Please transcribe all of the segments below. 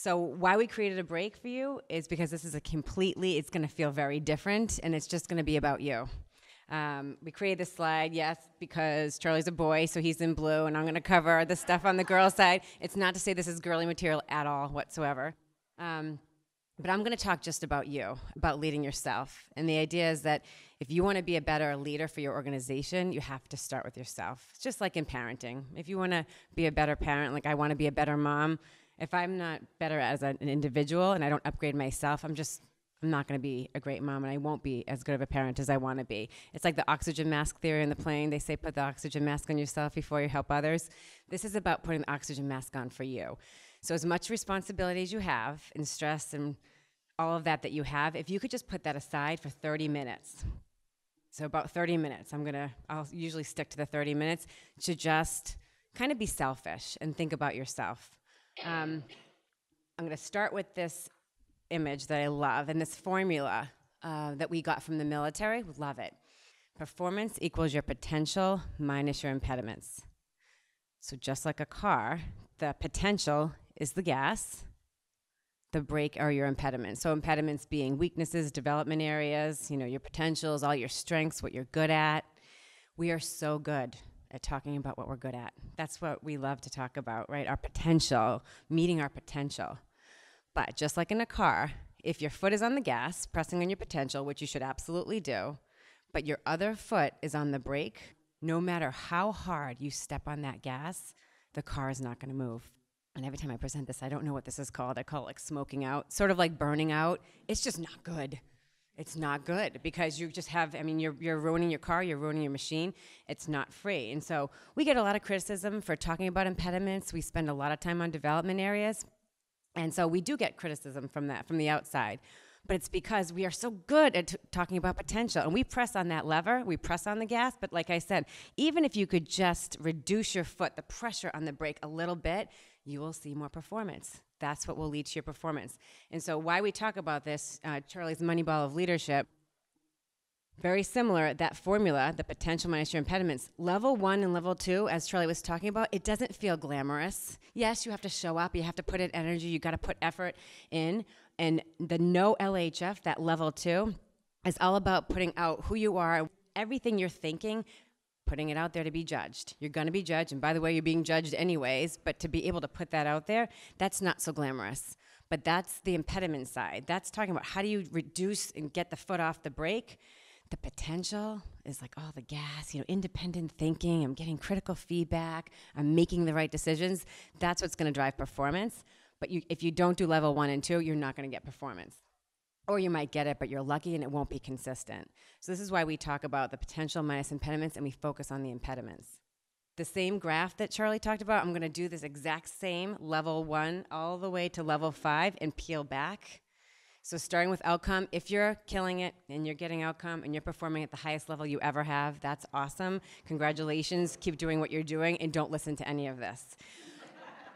So why we created a break for you is because this is it's going to feel very different, and it's just going to be about you. We created this slide, yes, because Charlie's a boy, so he's in blue, and I'm going to cover the stuff on the girl side. It's not to say this is girly material at all whatsoever. But I'm going to talk just about you, about leading yourself. And the idea is that if you want to be a better leader for your organization, you have to start with yourself. It's just like in parenting. If you want to be a better parent, like I want to be a better mom, if I'm not better as an individual and I don't upgrade myself, I'm not going to be a great mom, and I won't be as good of a parent as I want to be. It's like the oxygen mask theory in the plane. They say put the oxygen mask on yourself before you help others. This is about putting the oxygen mask on for you. So as much responsibility as you have and stress and all of that you have, if you could just put that aside for 30 minutes. So about 30 minutes. I'll usually stick to the 30 minutes to just kind of be selfish and think about yourself. I'm going to start with this image that I love and this formula that we got from the military. We love it. Performance equals your potential minus your impediments. So just like a car, the potential is the gas. The brake are your impediments. So impediments being weaknesses, development areas, your potentials, all your strengths, what you're good at. We are so good at talking about what we're good at. That's what we love to talk about, right? Our potential, meeting our potential. But just like in a car, if your foot is on the gas, pressing on your potential, which you should absolutely do, but your other foot is on the brake, no matter how hard you step on that gas, the car is not going to move. And every time I present this, I don't know what this is called. I call it like smoking out, sort of like burning out. It's just not good. It's not good because you just you're ruining your car, you're ruining your machine. It's not free. And so we get a lot of criticism for talking about impediments. We spend a lot of time on development areas. And so we do get criticism from the outside. But it's because we are so good at talking about potential. And we press on that lever, we press on the gas. But like I said, even if you could just reduce your foot, the pressure on the brake a little bit, you will see more performance. That's what will lead to your performance. And so why we talk about this, Charlie's Moneyball of leadership, very similar, that formula, the potential minus your impediments. Level 1 and level 2, as Charlie was talking about, it doesn't feel glamorous. Yes, you have to show up, you have to put in energy, you got to put effort in. And the no LHF, that level 2, is all about putting out who you are, everything you're thinking, putting it out there to be judged. You're going to be judged, and by the way, you're being judged anyways, but to be able to put that out there, that's not so glamorous. But that's the impediment side. That's talking about how do you reduce and get the foot off the brake. The potential is like, the gas, independent thinking, I'm getting critical feedback, I'm making the right decisions. That's what's going to drive performance. But if you don't do level 1 and 2, you're not going to get performance. Or you might get it, but you're lucky and it won't be consistent. So this is why we talk about the potential minus impediments and we focus on the impediments. The same graph that Charlie talked about, I'm going to do this exact same level 1 all the way to level 5 and peel back. So starting with outcome, if you're killing it and you're getting outcome and you're performing at the highest level you ever have, that's awesome. Congratulations. Keep doing what you're doing and don't listen to any of this.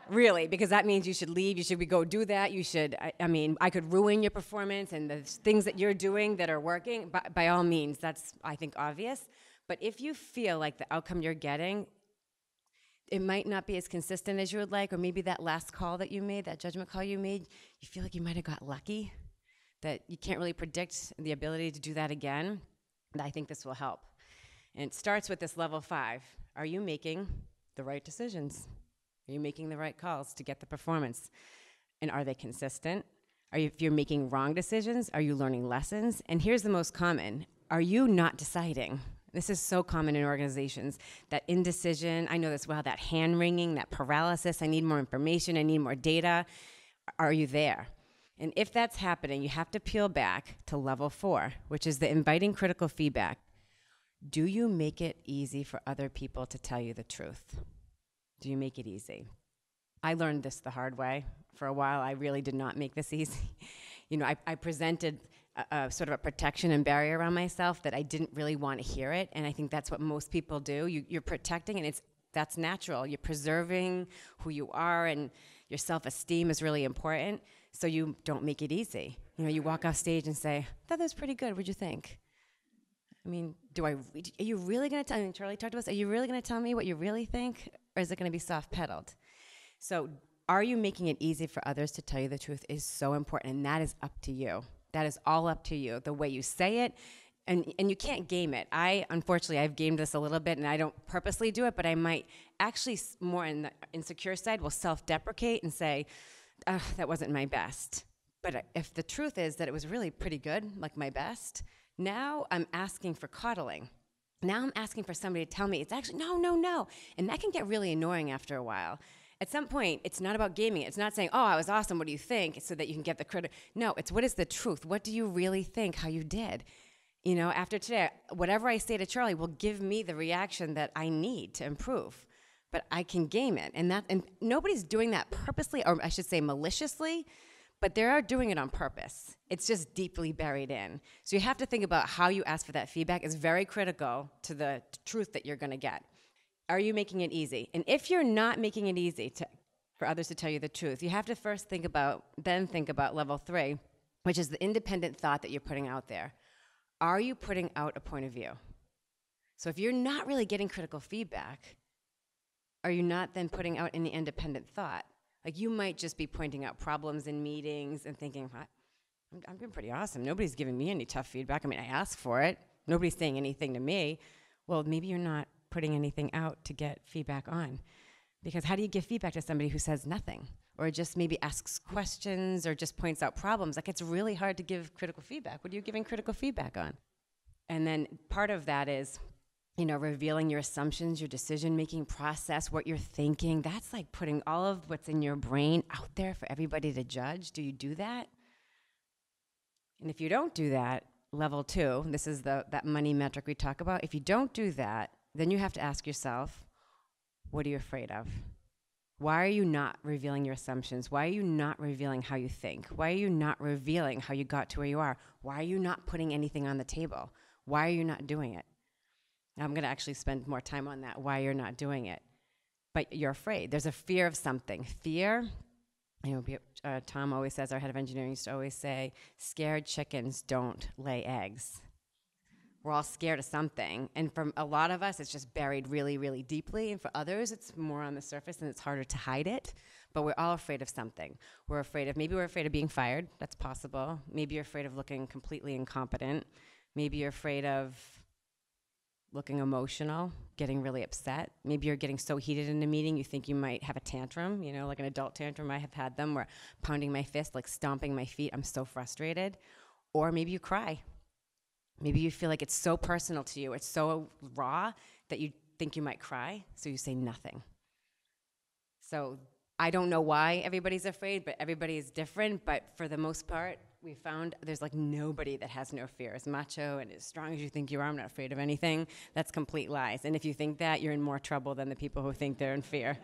Really, because that means you should leave, you should go do that, you should, I could ruin your performance and the things that you're doing that are working, by all means, that's, I think, obvious. But if you feel like the outcome you're getting, it might not be as consistent as you would like, or maybe that last call that you made, that judgment call you made, you feel like you might have got lucky, that you can't really predict the ability to do that again, I think this will help. And it starts with this level 5. Are you making the right decisions? Are you making the right calls to get the performance? And are they consistent? If you're making wrong decisions, are you learning lessons? And here's the most common. Are you not deciding? This is so common in organizations, that indecision, I know this well, that hand-wringing, that paralysis, I need more information, I need more data. Are you there? And if that's happening, you have to peel back to level 4, which is the inviting critical feedback. Do you make it easy for other people to tell you the truth? Do you make it easy? I learned this the hard way. For a while, I really did not make this easy. I presented a sort of a protection and barrier around myself that I didn't really want to hear it, and I think that's what most people do. You're protecting, and that's natural. You're preserving who you are, and your self-esteem is really important, so you don't make it easy. You walk off stage and say, I thought that was pretty good. What'd you think? Are you really going to tell, Charlie talked to us, are you really going to tell me what you really think? Or is it going to be soft-pedaled? So are you making it easy for others to tell you the truth is so important, and that is up to you. That is all up to you. The way you say it, and you can't game it. Unfortunately, I've gamed this a little bit, and I don't purposely do it, but I might actually, more in the insecure side, will self-deprecate and say, that wasn't my best. But if the truth is that it was really pretty good, like my best, now I'm asking for coddling. Now I'm asking for somebody to tell me it's actually, no. And that can get really annoying after a while. At some point, it's not about gaming. It's not saying, oh, I was awesome, what do you think? So that you can get the credit. No, it's what is the truth? What do you really think how you did? You know, after today, whatever I say to Charlie will give me the reaction that I need to improve. But I can game it. And nobody's doing that purposely, or I should say maliciously, but they are doing it on purpose. It's just deeply buried in. So you have to think about how you ask for that feedback is very critical to the truth that you're going to get. Are you making it easy? And if you're not making it easy for others to tell you the truth, you have to first think about level 3, which is the independent thought that you're putting out there. Are you putting out a point of view? So if you're not really getting critical feedback, are you not then putting out any independent thought? Like you might just be pointing out problems in meetings and thinking, I'm doing pretty awesome. Nobody's giving me any tough feedback. I mean, I asked for it. Nobody's saying anything to me. Well, maybe you're not putting anything out to get feedback on. Because how do you give feedback to somebody who says nothing? Or just maybe asks questions or just points out problems? Like it's really hard to give critical feedback. What are you giving critical feedback on? And then part of that is, you know, revealing your assumptions, your decision-making process, what you're thinking. That's like putting all of what's in your brain out there for everybody to judge. Do you do that? And if you don't do that, level 2, this is that money metric we talk about. If you don't do that, then you have to ask yourself, what are you afraid of? Why are you not revealing your assumptions? Why are you not revealing how you think? Why are you not revealing how you got to where you are? Why are you not putting anything on the table? Why are you not doing it? Now, I'm going to actually spend more time on that, why you're not doing it. But you're afraid. There's a fear of something. Fear, you know, Tom always says, our head of engineering used to always say, scared chickens don't lay eggs. We're all scared of something. And for a lot of us, it's just buried really, really deeply. And for others, it's more on the surface and it's harder to hide it. But we're all afraid of something. Maybe we're afraid of being fired. That's possible. Maybe you're afraid of looking completely incompetent. Maybe you're afraid of looking emotional, getting really upset. Maybe you're getting so heated in a meeting you think you might have a tantrum, you know, like an adult tantrum. I have had them where pounding my fist, like stomping my feet. I'm so frustrated. Or maybe you cry. Maybe you feel like it's so personal to you, it's so raw that you think you might cry, so you say nothing. So I don't know why everybody's afraid, but everybody is different. But for the most part, we found there's like nobody that has no fear. As macho and as strong as you think you are, I'm not afraid of anything. That's complete lies. And if you think that, you're in more trouble than the people who think they're in fear.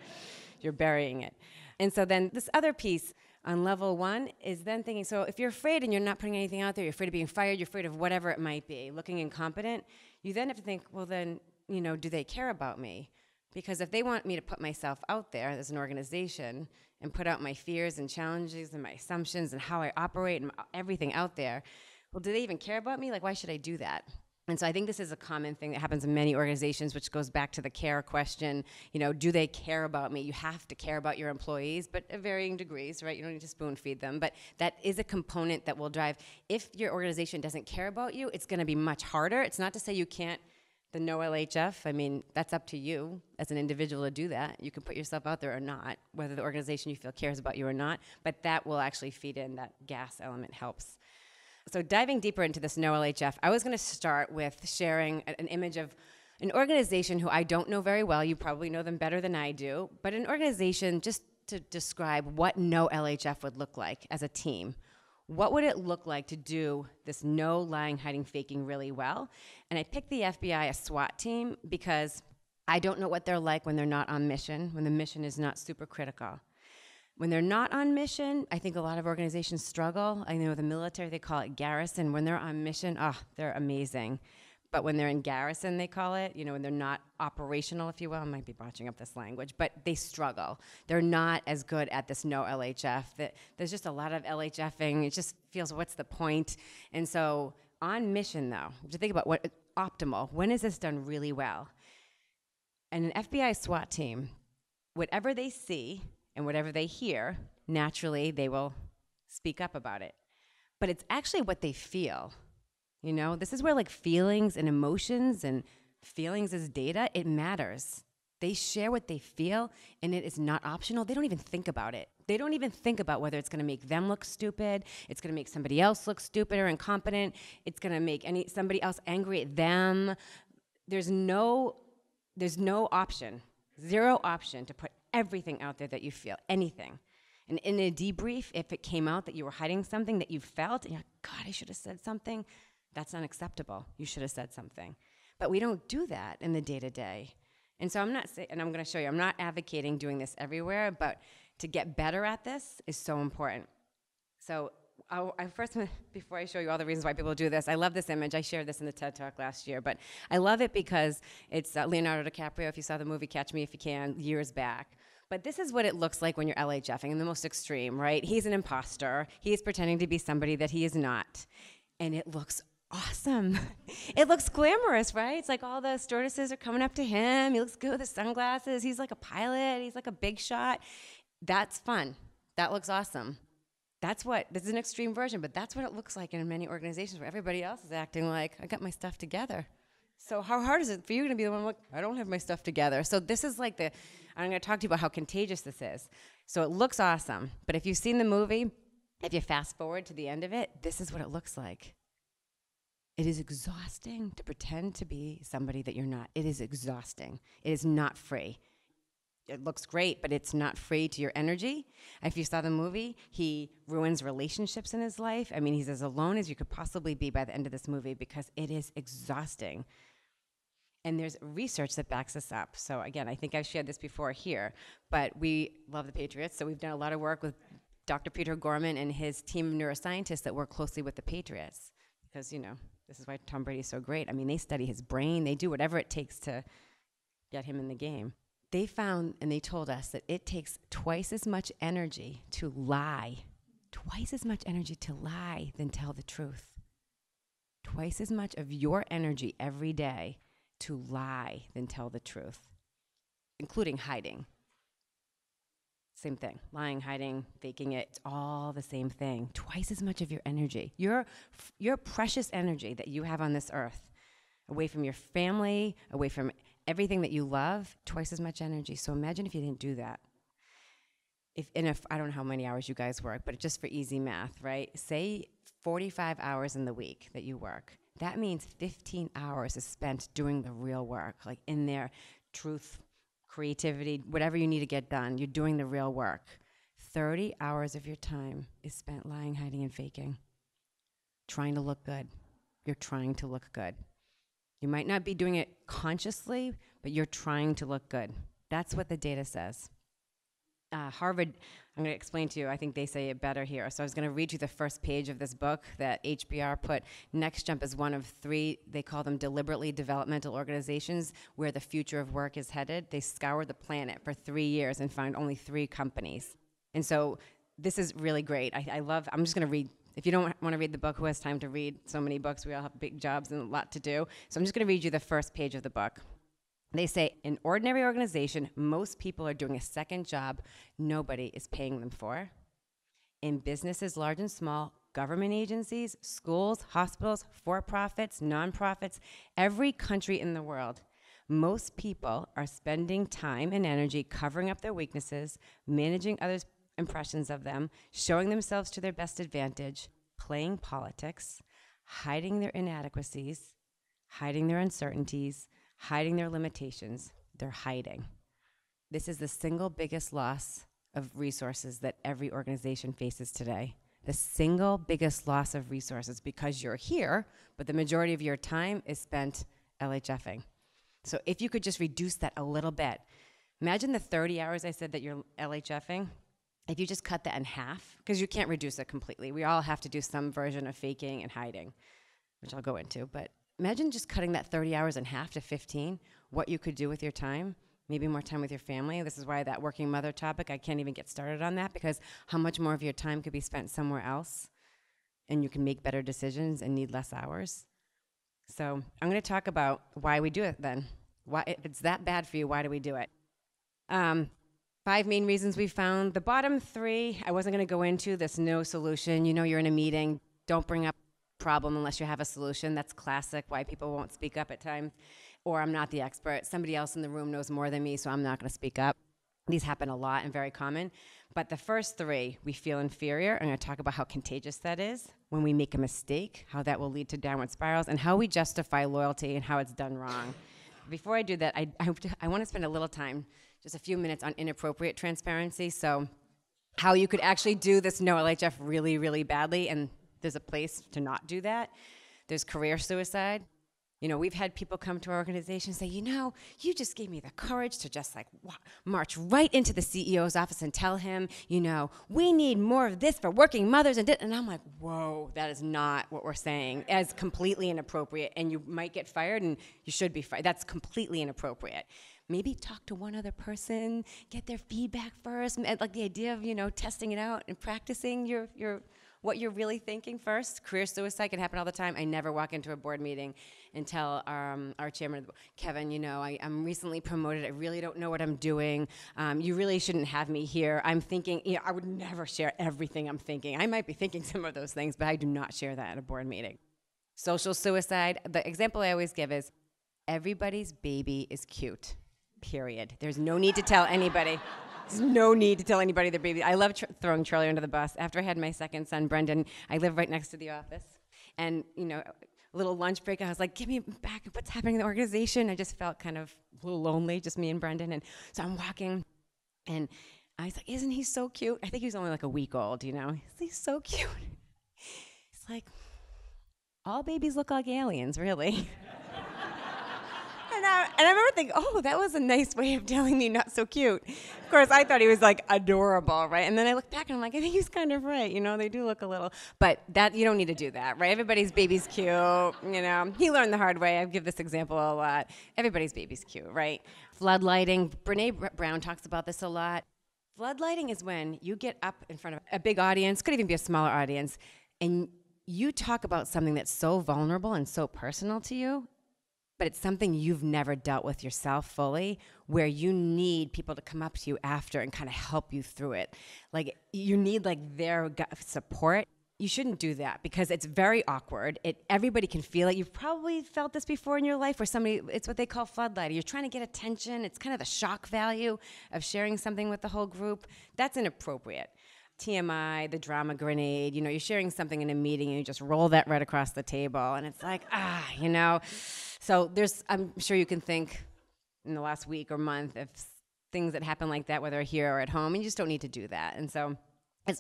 You're burying it. And so then this other piece on level 1 is then thinking, so if you're afraid and you're not putting anything out there, you're afraid of being fired, you're afraid of whatever it might be, looking incompetent, you then have to think, well then, you know, do they care about me? Because if they want me to put myself out there as an organization and put out my fears and challenges and my assumptions and how I operate and everything out there, well, do they even care about me? Like, why should I do that? And so I think this is a common thing that happens in many organizations, which goes back to the care question. You know, do they care about me? You have to care about your employees, but at varying degrees, right? You don't need to spoon feed them. But that is a component that will drive. If your organization doesn't care about you, it's going to be much harder. It's not to say you can't, the no LHF, I mean, that's up to you as an individual to do that. You can put yourself out there or not, whether the organization you feel cares about you or not. But that will actually feed in, that gas element helps. So diving deeper into this no LHF, I was going to start with sharing an image of an organization who I don't know very well. You probably know them better than I do. But an organization, just to describe what no LHF would look like as a team. What would it look like to do this no lying, hiding, faking really well? And I picked the FBI, a SWAT team, because I don't know what they're like when they're not on mission, when the mission is not super critical. When they're not on mission, I think a lot of organizations struggle. I know the military, they call it garrison. When they're on mission, they're amazing. But when they're in garrison, they call it, you know, when they're not operational, if you will, I might be botching up this language, but they struggle. They're not as good at this no LHF. There's just a lot of LHFing. It just feels, what's the point? And so on mission, though, to think about what optimal, when is this done really well? And an FBI SWAT team, whatever they see, And whatever they hear, naturally, they will speak up about it. But it's actually what they feel. You know, this is where like feelings and emotions and feelings as data, it matters. They share what they feel, and it is not optional. They don't even think about it. They don't even think about whether it's going to make them look stupid, it's going to make somebody else look stupid or incompetent, it's going to make somebody else angry at them. There's no option, zero option to put everything out there that you feel, anything. And in a debrief, if it came out that you were hiding something that you felt, and you're like, God, I should have said something, that's unacceptable. You should have said something. But we don't do that in the day-to-day. And so I'm going to show you, I'm not advocating doing this everywhere, but to get better at this is so important. So before I show you all the reasons why people do this, I love this image. I shared this in the TED Talk last year, but I love it because it's Leonardo DiCaprio, if you saw the movie Catch Me If You Can, years back. But this is what it looks like when you're LHFing in the most extreme, right? He's an imposter. He's pretending to be somebody that he is not. And it looks awesome. It looks glamorous, right? It's like all the stewardesses are coming up to him. He looks good with his sunglasses. He's like a pilot. He's like a big shot. That's fun. That looks awesome. This is an extreme version, but that's what it looks like in many organizations where everybody else is acting like, I got my stuff together. So how hard is it for you to be the one like, I don't have my stuff together? So this is like I'm going to talk to you about how contagious this is. So it looks awesome, but if you've seen the movie, if you fast forward to the end of it, this is what it looks like. It is exhausting to pretend to be somebody that you're not. It is exhausting. It is not free. It looks great, but it's not free to your energy. If you saw the movie, he ruins relationships in his life. I mean, he's as alone as you could possibly be by the end of this movie because it is exhausting. And there's research that backs this up. So again, I think I've shared this before here, but we love the Patriots. So we've done a lot of work with Dr. Peter Gorman and his team of neuroscientists that work closely with the Patriots. Because, this is why Tom Brady's so great. I mean, they study his brain. They do whatever it takes to get him in the game. They found, and they told us, that it takes twice as much energy to lie, than tell the truth. Twice as much of your energy every day to lie than tell the truth, including hiding. Same thing, lying, hiding, faking it, it's all the same thing. Twice as much of your energy, your precious energy that you have on this earth, away from your family, away from everything that you love, twice as much energy. So imagine if you didn't do that. If I don't know how many hours you guys work, but just for easy math, right? Say 45 hours in the week that you work. That means 15 hours is spent doing the real work, like in there, truth, creativity, whatever you need to get done, you're doing the real work. 30 hours of your time is spent lying, hiding, and faking, trying to look good. You're trying to look good. You might not be doing it consciously, but you're trying to look good. That's what the data says. Harvard, I'm going to explain to you, I think they say it better here. So I was going to read you the first page of this book that HBR put. NextJump is one of 3, they call them deliberately developmental organizations where the future of work is headed. They scoured the planet for 3 years and found only 3 companies. And so this is really great. I'm just going to read. If you don't want to read the book, who has time to read so many books? We all have big jobs and a lot to do. So I'm just going to read you the first page of the book. They say, in ordinary organization, most people are doing a second job nobody is paying them for. In businesses large and small, government agencies, schools, hospitals, for-profits, nonprofits, every country in the world, most people are spending time and energy covering up their weaknesses, managing others' impressions of them, showing themselves to their best advantage, playing politics, hiding their inadequacies, hiding their uncertainties, hiding their limitations. They're hiding. This is the single biggest loss of resources that every organization faces today. The single biggest loss of resources, because you're here, but the majority of your time is spent LHFing. So if you could just reduce that a little bit. Imagine the 30 hours I said that you're LHFing. If you just cut that in half, because you can't reduce it completely. We all have to do some version of faking and hiding, which I'll go into, but imagine just cutting that 30 hours in half to 15, what you could do with your time, maybe more time with your family. This is why that working mother topic, I can't even get started on that, because how much more of your time could be spent somewhere else, and you can make better decisions and need less hours. So I'm going to talk about why we do it then. Why, if it's that bad for you, why do we do it? 5 main reasons we found. The bottom 3, I wasn't going to go into. There's no solution. You know you're in a meeting. Don't bring up a problem unless you have a solution. That's classic, why people won't speak up at times. Or I'm not the expert. Somebody else in the room knows more than me, so I'm not going to speak up. These happen a lot and very common. But the first 3, we feel inferior. I'm going to talk about how contagious that is when we make a mistake, how that will lead to downward spirals, and how we justify loyalty and how it's done wrong. Before I do that, I want to spend a little time, just a few minutes, on inappropriate transparency. So how you could actually do this no LHF really, really badly, and there's a place to not do that. There's career suicide. You know, we've had people come to our organization and say, you know, you just gave me the courage to just like march right into the CEO's office and tell him, you know, we need more of this for working mothers. And I'm like, whoa, that is not what we're saying. As completely inappropriate. And you might get fired, and you should be fired. That's completely inappropriate. Maybe talk to one other person, get their feedback first. Like the idea of, you know, testing it out and practicing what you're really thinking first. Career suicide can happen all the time. I never walk into a board meeting and tell our chairman, Kevin, you know, I'm recently promoted. I really don't know what I'm doing. You really shouldn't have me here. I'm thinking, you know, I would never share everything I'm thinking. I might be thinking some of those things, but I do not share that at a board meeting. Social suicide, the example I always give is everybody's baby is cute, period. There's no need to tell anybody. There's no need to tell anybody their baby. I love throwing Charlie under the bus. After I had my second son, Brendan, I live right next to the office. And, you know, a little lunch break, I was like, give me back what's happening in the organization. I just felt kind of a little lonely, just me and Brendan. And so I'm walking, and I was like, isn't he so cute? I think he was only like a week old, you know. He's so cute. He's like, all babies look like aliens, really. And I remember thinking, oh, that was a nice way of telling me not so cute. Of course, I thought he was like adorable, right? And then I look back and I'm like, I think he's kind of right. You know, they do look a little, but that you don't need to do that, right? Everybody's baby's cute, you know. He learned the hard way. I give this example a lot. Everybody's baby's cute, right? Floodlighting. Brene Brown talks about this a lot. Floodlighting is when you get up in front of a big audience, could even be a smaller audience, and you talk about something that's so vulnerable and so personal to you, but it's something you've never dealt with yourself fully, where you need people to come up to you after and kind of help you through it. Like, you need like their support. You shouldn't do that because it's very awkward. Everybody can feel it. You've probably felt this before in your life where somebody, it's what they call floodlighting. You're trying to get attention. It's kind of the shock value of sharing something with the whole group. That's inappropriate. TMI, the drama grenade, you know, you're sharing something in a meeting and you just roll that right across the table and it's like, you know. So I'm sure you can think in the last week or month of things that happen like that, whether here or at home, and you just don't need to do that. And so,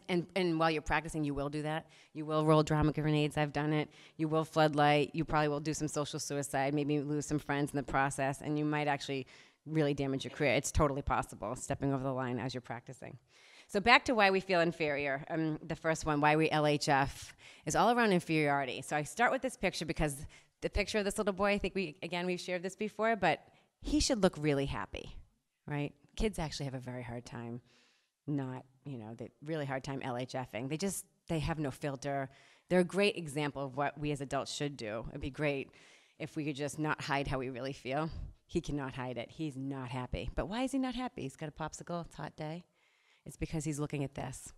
and while you're practicing, you will do that. You will roll drama grenades. I've done it. You will floodlight. You probably will do some social suicide, maybe lose some friends in the process, and you might actually really damage your career. It's totally possible, stepping over the line as you're practicing. So back to why we feel inferior. The first one, why we LHF, is all around inferiority. So I start with this picture because the picture of this little boy, I think we've shared this before, but he should look really happy, right? Kids actually have a very hard time really hard time LHFing. They have no filter. They're a great example of what we as adults should do. It'd be great if we could just not hide how we really feel. He cannot hide it. He's not happy. But why is he not happy? He's got a popsicle. It's a hot day. It's because he's looking at this.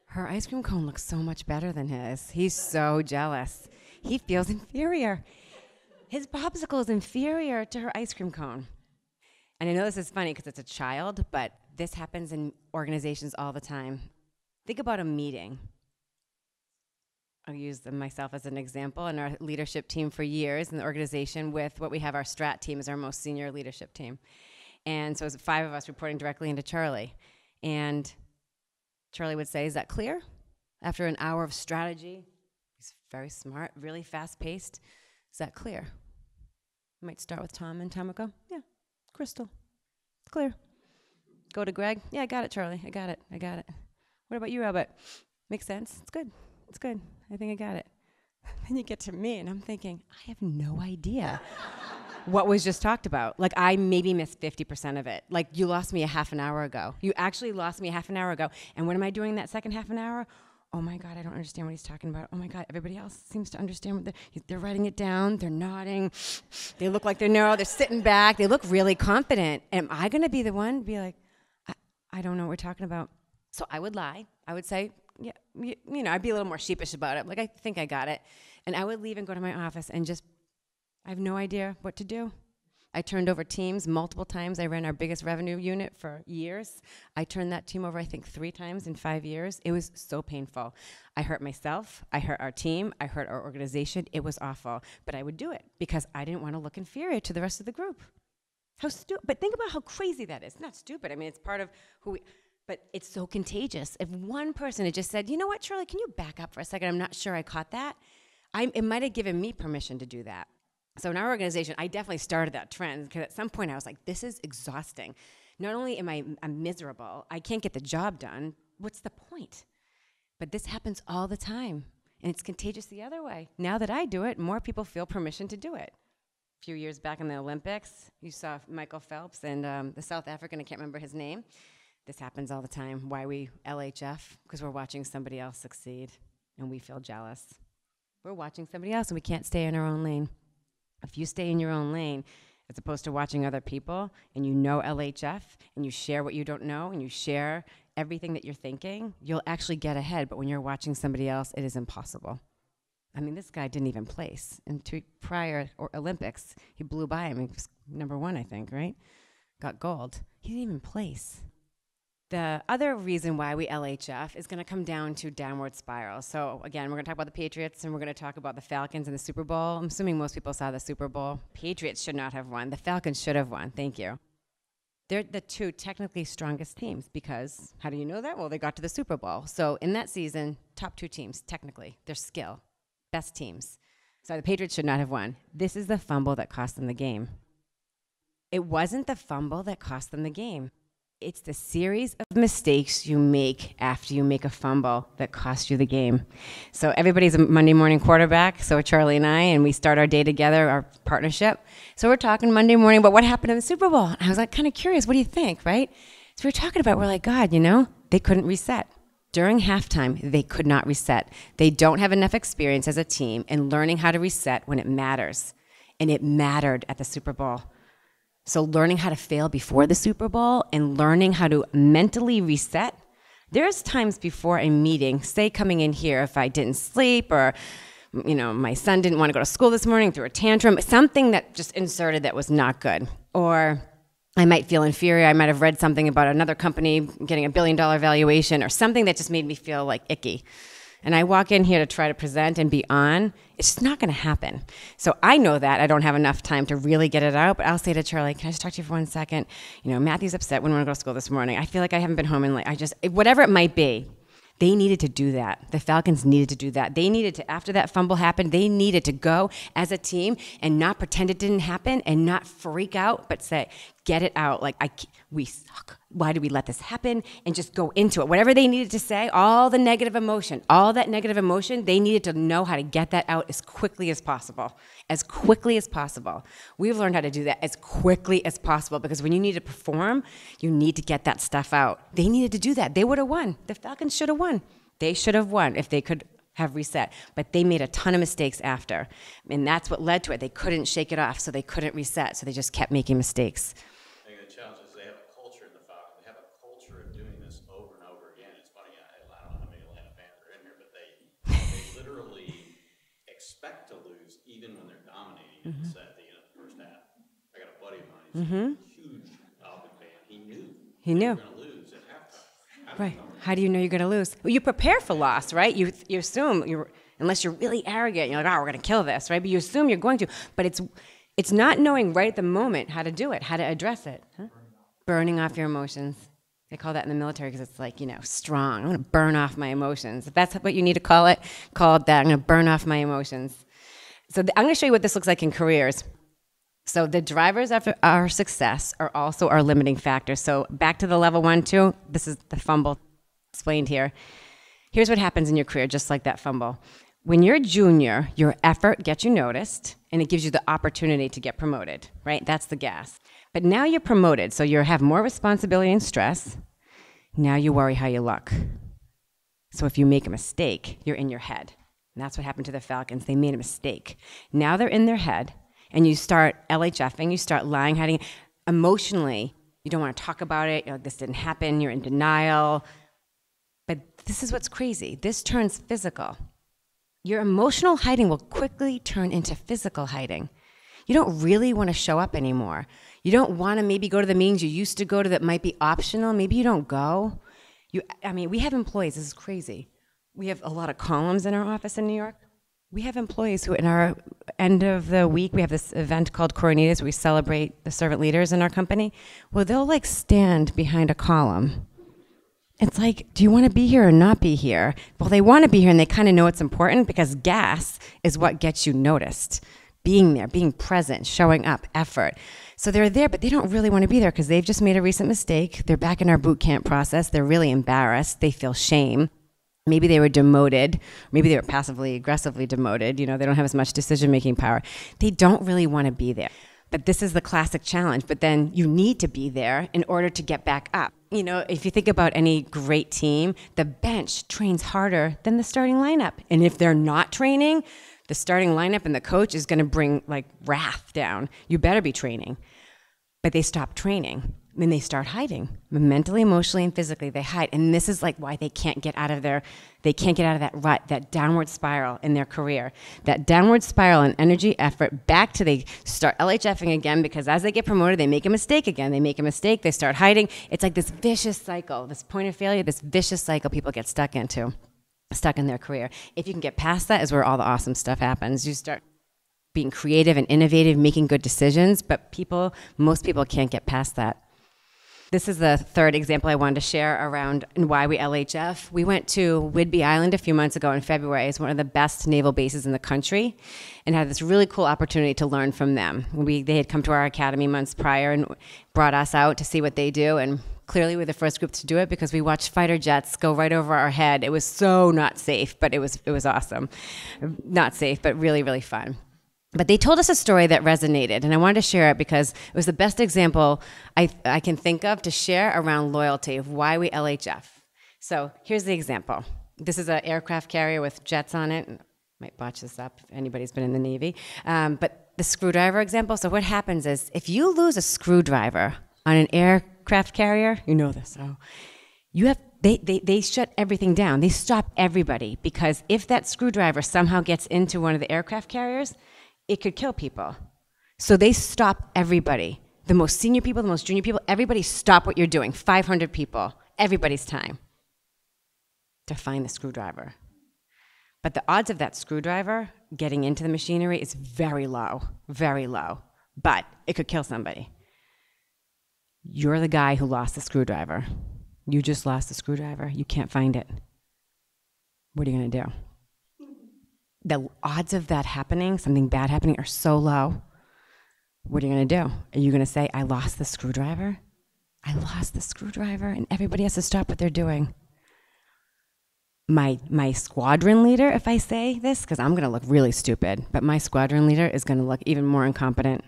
Her ice cream cone looks so much better than his. He's so jealous. He feels inferior. His popsicle is inferior to her ice cream cone. And I know this is funny because it's a child, but this happens in organizations all the time. Think about a meeting. I'll use myself as an example. In our leadership team for years in the organization, with what we have, our strat team is our most senior leadership team. And so it was 5 of us reporting directly into Charlie. And Charlie would say, is that clear? After an hour of strategy, he's very smart, really fast-paced. Is that clear? You might start with Tom, and Tom would go, yeah, crystal, clear. Go to Greg, yeah, I got it, Charlie, I got it. What about you, Robert? Makes sense, it's good, I think I got it. Then you get to me, and I'm thinking, I have no idea what was just talked about. Like, I maybe missed 50% of it. Like, you lost me a half an hour ago. You actually lost me a half an hour ago. And what am I doing that second half an hour? oh my God, I don't understand what he's talking about. Oh my God, everybody else seems to understand what they're writing it down. They're nodding. They look like they know. They're sitting back. They look really confident. Am I going to be the one to be like, I don't know what we're talking about? So I would lie. I would say, yeah, you know, I'd be a little more sheepish about it. Like, I think I got it. And I would leave and go to my office and just, I have no idea what to do. I turned over teams multiple times. I ran our biggest revenue unit for years. I turned that team over, I think, 3 times in 5 years. It was so painful. I hurt myself. I hurt our team. I hurt our organization. It was awful. But I would do it because I didn't want to look inferior to the rest of the group. How stupid. But think about how crazy that is. Not stupid. I mean, it's part of who we... But it's so contagious. If one person had just said, you know what, Charlie, can you back up for a second? I'm not sure I caught that. It might have given me permission to do that. So in our organization, I definitely started that trend because at some point I was like, this is exhausting. Not only I'm miserable, I can't get the job done. What's the point? But this happens all the time, and it's contagious the other way. Now that I do it, more people feel permission to do it. A few years back in the Olympics, you saw Michael Phelps and the South African, I can't remember his name. This happens all the time. Why we LHF? Because we're watching somebody else succeed, and we feel jealous. We're watching somebody else, and we can't stay in our own lane. If you stay in your own lane, as opposed to watching other people, and you know LHF, and you share what you don't know, and you share everything that you're thinking, you'll actually get ahead. But when you're watching somebody else, it is impossible. I mean, this guy didn't even place. In prior Olympics, he blew by him. He was #1, I think, right? Got gold. He didn't even place. The other reason why we LHF is going to come down to downward spiral. So again, we're going to talk about the Patriots, and we're going to talk about the Falcons and the Super Bowl. I'm assuming most people saw the Super Bowl. Patriots should not have won. The Falcons should have won. Thank you. They're the 2 technically strongest teams because, how do you know that? Well, they got to the Super Bowl. So in that season, top 2 teams, technically, their skill, best teams. So the Patriots should not have won. This is the fumble that cost them the game. It wasn't the fumble that cost them the game. It's the series of mistakes you make after you make a fumble that cost you the game. So everybody's a Monday morning quarterback, so Charlie and I, and we start our day together, our partnership. So we're talking Monday morning about what happened in the Super Bowl. And I was like, kind of curious, what do you think, right? So we're talking about, we're like, God, you know, they couldn't reset. During halftime, they could not reset. They don't have enough experience as a team in learning how to reset when it matters. And it mattered at the Super Bowl. So learning how to fail before the Super Bowl and learning how to mentally reset. There's times before a meeting, say coming in here, if I didn't sleep or, you know, my son didn't want to go to school this morning, threw a tantrum, something that just inserted that was not good. Or I might feel inferior. I might have read something about another company getting $1 billion valuation or something that just made me feel like icky. And I walk in here to try to present and be on, it's just not going to happen. So I know that. I don't have enough time to really get it out, but I'll say to Charlie, can I just talk to you for 1 second? You know, Matthew's upset when we want to go to school this morning. I feel like I haven't been home in whatever it might be. They needed to do that. The Falcons needed to do that. They needed to, after that fumble happened, they needed to go as a team and not pretend it didn't happen and not freak out, but say, get it out. Like, we suck. Why did we let this happen? And just go into it. Whatever they needed to say, all that negative emotion, they needed to know how to get that out as quickly as possible. As quickly as possible. We've learned how to do that as quickly as possible because when you need to perform, you need to get that stuff out. They needed to do that. They would have won. The Falcons should have won. They should have won if they could have reset. But they made a ton of mistakes after. And that's what led to it. They couldn't shake it off, so they couldn't reset. So they just kept making mistakes. I think the challenge is they have a culture in the Falcons. They have a culture of doing this over and over again. It's funny, I don't know how many Atlanta fans are in here, but they literally expect to lose even when they're dominating at the first half. I got a buddy of mine who's a huge Falcon fan. He knew they were going to lose at halftime. Right. How do you know you're going to lose? Well, you prepare for loss, right? You assume, unless you're really arrogant, you're like, oh, we're going to kill this, right? But you assume you're going to. But it's not knowing right at the moment how to do it, how to address it. Huh? Burning off your emotions. They call that in the military because it's like, strong. I'm going to burn off my emotions. If that's what you need to call it that. I'm going to burn off my emotions. So I'm going to show you what this looks like in careers. So the drivers of our success are also our limiting factors. So back to the level 1, 2, this is the fumble explained here. Here's what happens in your career, just like that fumble. When you're a junior, your effort gets you noticed, and it gives you the opportunity to get promoted, right? That's the gas. But now you're promoted, so you have more responsibility and stress. Now you worry how you look. So if you make a mistake, you're in your head. And that's what happened to the Falcons. They made a mistake. Now they're in their head, and you start LHFing, you start lying, hiding. Emotionally, you don't want to talk about it. You're like, this didn't happen. You're in denial. But this is what's crazy. This turns physical. Your emotional hiding will quickly turn into physical hiding. You don't really want to show up anymore. You don't want to maybe go to the meetings you used to go to that might be optional. Maybe you don't go. We have employees. This is crazy. We have a lot of columns in our office in New York. We have employees who, in our end of the week, we have this event called Coronitas where we celebrate the servant leaders in our company. Well, they'll like stand behind a column. It's like, do you want to be here or not be here? Well, they want to be here, and they kind of know it's important because gas is what gets you noticed. Being there, being present, showing up, effort. So they're there, but they don't really want to be there because they've just made a recent mistake. They're back in our boot camp process. They're really embarrassed. They feel shame. Maybe they were demoted. Maybe they were passively, aggressively demoted. They don't have as much decision-making power. They don't really want to be there. But this is the classic challenge. But then you need to be there in order to get back up. If you think about any great team, the bench trains harder than the starting lineup. And if they're not training, the starting lineup and the coach is going to bring wrath down. You better be training. But they stop training. Then they start hiding. Mentally, emotionally, and physically, they hide. And this is why they can't get out of that rut, that downward spiral in their career. That downward spiral and energy, effort, back to they start LHFing again, because as they get promoted, they make a mistake again. They make a mistake, they start hiding. It's like this vicious cycle, this point of failure, this vicious cycle people get stuck in their career. If you can get past that is where all the awesome stuff happens. You start being creative and innovative, making good decisions, but most people can't get past that. This is the third example I wanted to share around why we LHF. We went to Whidbey Island a few months ago in February. It's one of the best naval bases in the country, and had this really cool opportunity to learn from them. They had come to our academy months prior and brought us out to see what they do, and clearly we're the first group to do it because we watched fighter jets go right over our head. It was so not safe, but it was awesome. Not safe, but really, really fun. But they told us a story that resonated, and I wanted to share it because it was the best example I can think of to share around loyalty, of why we LHF. So here's the example. This is an aircraft carrier with jets on it. Might botch this up if anybody's been in the Navy. But the screwdriver example, so what happens is if you lose a screwdriver on an aircraft carrier, you know this, they shut everything down. They stop everybody, because if that screwdriver somehow gets into one of the aircraft carriers, it could kill people. So they stop everybody. The most senior people, the most junior people, everybody stop what you're doing. 500 people, everybody's time to find the screwdriver. But the odds of that screwdriver getting into the machinery is very low, but it could kill somebody. You're the guy who lost the screwdriver. You just lost the screwdriver. You can't find it. What are you going to do? The odds of that happening, something bad happening, are so low. What are you going to do? Are you going to say, I lost the screwdriver? I lost the screwdriver, and everybody has to stop what they're doing. My squadron leader, if I say this, because I'm going to look really stupid, but my squadron leader is going to look even more incompetent.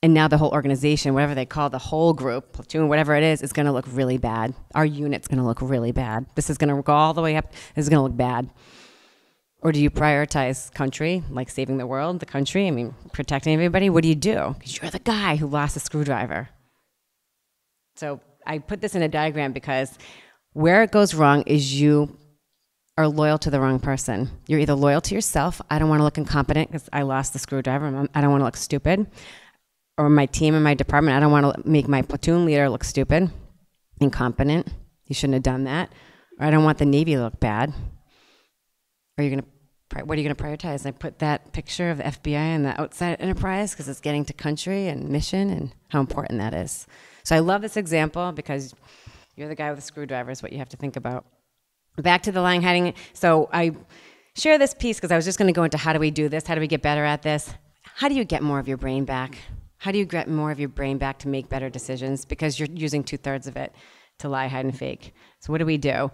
And now the whole organization, whatever they call the whole group, platoon, whatever it is going to look really bad. Our unit's going to look really bad. This is going to go all the way up. This is going to look bad. Or do you prioritize country, like saving the world, the country? Protecting everybody? What do you do? Because you're the guy who lost a screwdriver. So I put this in a diagram because where it goes wrong is you are loyal to the wrong person. You're either loyal to yourself. I don't want to look incompetent because I lost the screwdriver. I don't want to look stupid. Or my team and my department, I don't want to make my platoon leader look stupid, incompetent. You shouldn't have done that. Or I don't want the Navy to look bad. Or what are you going to prioritize? And I put that picture of the FBI and the outside enterprise because it's getting to country and mission and how important that is. So I love this example because you're the guy with the screwdriver is what you have to think about. Back to the lying, hiding. So I share this piece because I was just going to go into how do we do this? How do we get better at this? How do you get more of your brain back? How do you get more of your brain back to make better decisions? Because you're using 2/3 of it to lie, hide, and fake. So what do?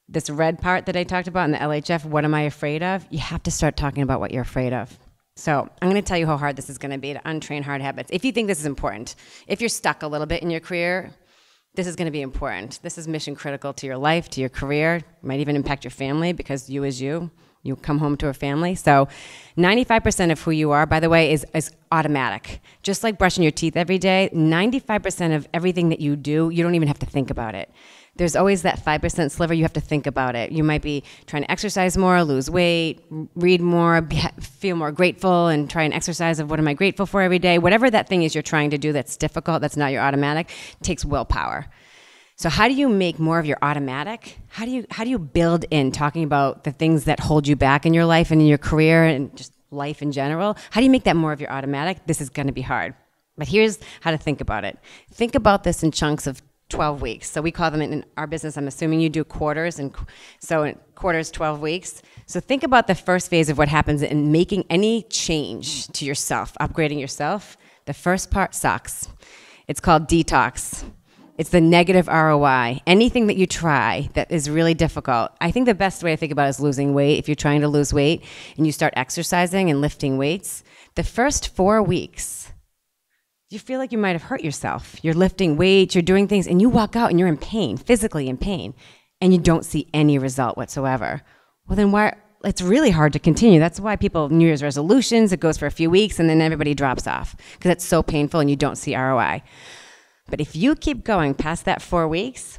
This red part that I talked about in the LHF, what am I afraid of? You have to start talking about what you're afraid of. So I'm going to tell you how hard this is going to be to untrain hard habits. If you think this is important, if you're stuck a little bit in your career, This is going to be important. This is mission critical to your life, to your career. It might even impact your family because you is you. You come home to a family. So 95% of who you are, by the way, is automatic. Just like brushing your teeth every day, 95% of everything that you do, you don't even have to think about it. There's always that 5% sliver you have to think about it. You might be trying to exercise more, lose weight, read more, feel more grateful, and try and exercise of what am I grateful for every day. Whatever that thing is you're trying to do that's difficult, that's not your automatic, takes willpower. So how do you make more of your automatic? How do you build in talking about the things that hold you back in your life and in your career and just life in general? How do you make that more of your automatic? This is going to be hard. But here's how to think about it. Think about this in chunks of 12 weeks. So we call them in our business, I'm assuming you do quarters, and so in quarters, 12 weeks. So think about the first phase of what happens in making any change to yourself, upgrading yourself. The first part sucks. It's called detox. It's the negative ROI. Anything that you try that is really difficult. I think the best way to think about it is losing weight. If you're trying to lose weight and you start exercising and lifting weights, the first 4 weeks, you feel like you might have hurt yourself. You're lifting weights, you're doing things, and you walk out and you're in pain, physically in pain, and you don't see any result whatsoever. Well, then why? It's really hard to continue. That's why people, New Year's resolutions, it goes for a few weeks, and then everybody drops off because it's so painful and you don't see ROI. But if you keep going past that 4 weeks,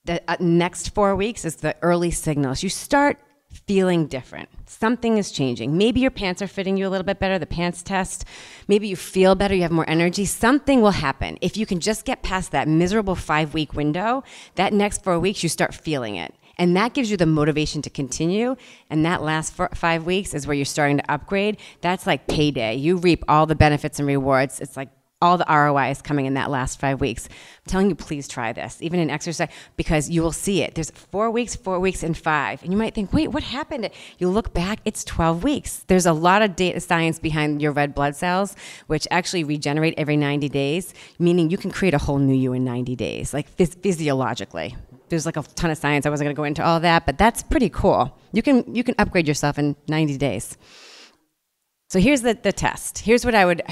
the next 4 weeks is the early signals. You start feeling different. Something is changing. Maybe your pants are fitting you a little bit better, the pants test. Maybe you feel better, you have more energy. Something will happen. If you can just get past that miserable 5-week window, that next 4 weeks, you start feeling it. And that gives you the motivation to continue. And that last 5 weeks is where you're starting to upgrade. That's like payday. You reap all the benefits and rewards. It's like all the ROI is coming in that last 5 weeks. I'm telling you, please try this, even in exercise, because you will see it. There's 4 weeks, and 5. And you might think, wait, what happened? You look back, it's 12 weeks. There's a lot of data science behind your red blood cells, which actually regenerate every 90 days, meaning you can create a whole new you in 90 days, like physiologically. There's like a ton of science. I wasn't going to go into all that, but that's pretty cool. You can upgrade yourself in 90 days. So here's the test. Here's what I would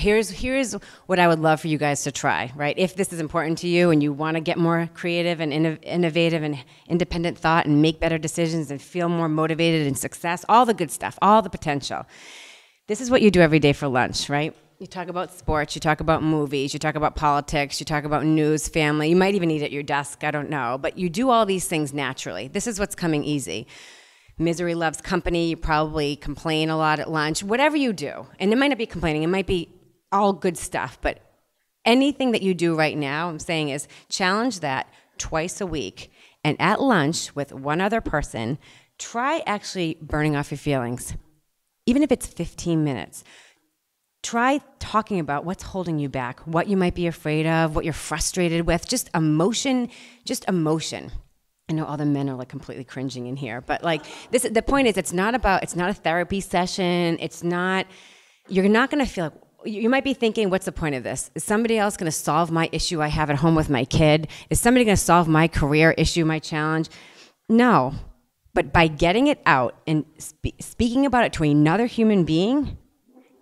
love for you guys to try, right? If this is important to you and you want to get more creative and innovative and independent thought and make better decisions and feel more motivated and success, all the good stuff, all the potential. This is what you do every day for lunch, right? You talk about sports, you talk about movies, you talk about politics, you talk about news, family. You might even eat at your desk, I don't know. But you do all these things naturally. This is what's coming easy. Misery loves company. You probably complain a lot at lunch. Whatever you do, and it might not be complaining. It might be all good stuff. But anything that you do right now, I'm saying is challenge that twice a week. And at lunch with one other person, try actually burning off your feelings. Even if it's 15 minutes. Try talking about what's holding you back, what you might be afraid of, what you're frustrated with, just emotion. I know all the men are like completely cringing in here, but like this, the point is it's not a therapy session. You're not going to feel like, you might be thinking, what's the point of this? Is somebody else going to solve my issue I have at home with my kid? Is somebody going to solve my career issue, my challenge? No, but by getting it out and speaking about it to another human being,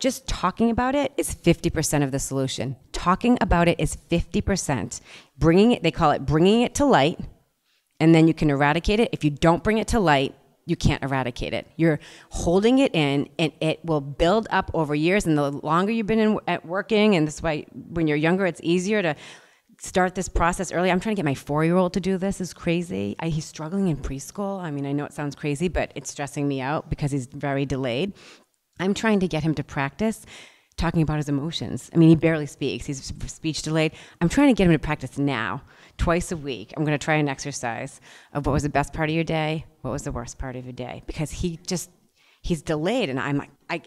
just talking about it is 50% of the solution. Talking about it is 50%. They call it bringing it to light. And then you can eradicate it. If you don't bring it to light, you can't eradicate it. You're holding it in, and it will build up over years. And the longer you've been at working, and this is why when you're younger, it's easier to start this process early. I'm trying to get my 4-year-old to do this. It's crazy. He's struggling in preschool. I mean, I know it sounds crazy, but it's stressing me out because he's very delayed. I'm trying to get him to practice talking about his emotions. I mean, he barely speaks. He's speech delayed. I'm trying to get him to practice now. Twice a week, I'm going to try an exercise of what was the best part of your day, what was the worst part of your day, because he's delayed, and I'm like,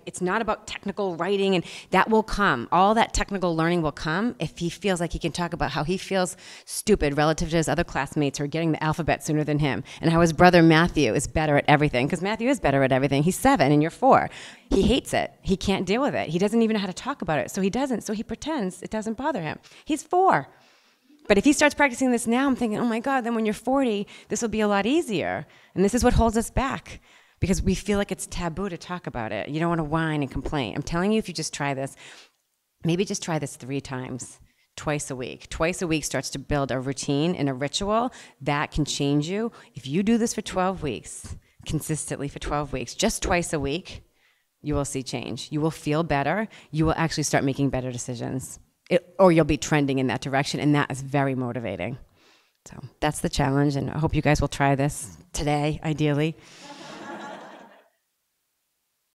it's not about technical writing, and that will come. All that technical learning will come if he feels like he can talk about how he feels stupid relative to his other classmates who are getting the alphabet sooner than him, and how his brother Matthew is better at everything, because Matthew is better at everything. He's 7 and you're 4. He hates it. He can't deal with it. He doesn't even know how to talk about it, so he doesn't. So he pretends it doesn't bother him. He's 4. But if he starts practicing this now, I'm thinking, oh my God, then when you're 40, this will be a lot easier. And this is what holds us back, because we feel like it's taboo to talk about it. You don't want to whine and complain. I'm telling you, if you just try this, maybe just try this 3 times. twice a week. Twice a week starts to build a routine and a ritual that can change you. If you do this for 12 weeks, consistently for 12 weeks, just twice a week, you will see change. You will feel better. You will actually start making better decisions. Or you'll be trending in that direction, and that is very motivating. So that's the challenge, and I hope you guys will try this today, ideally.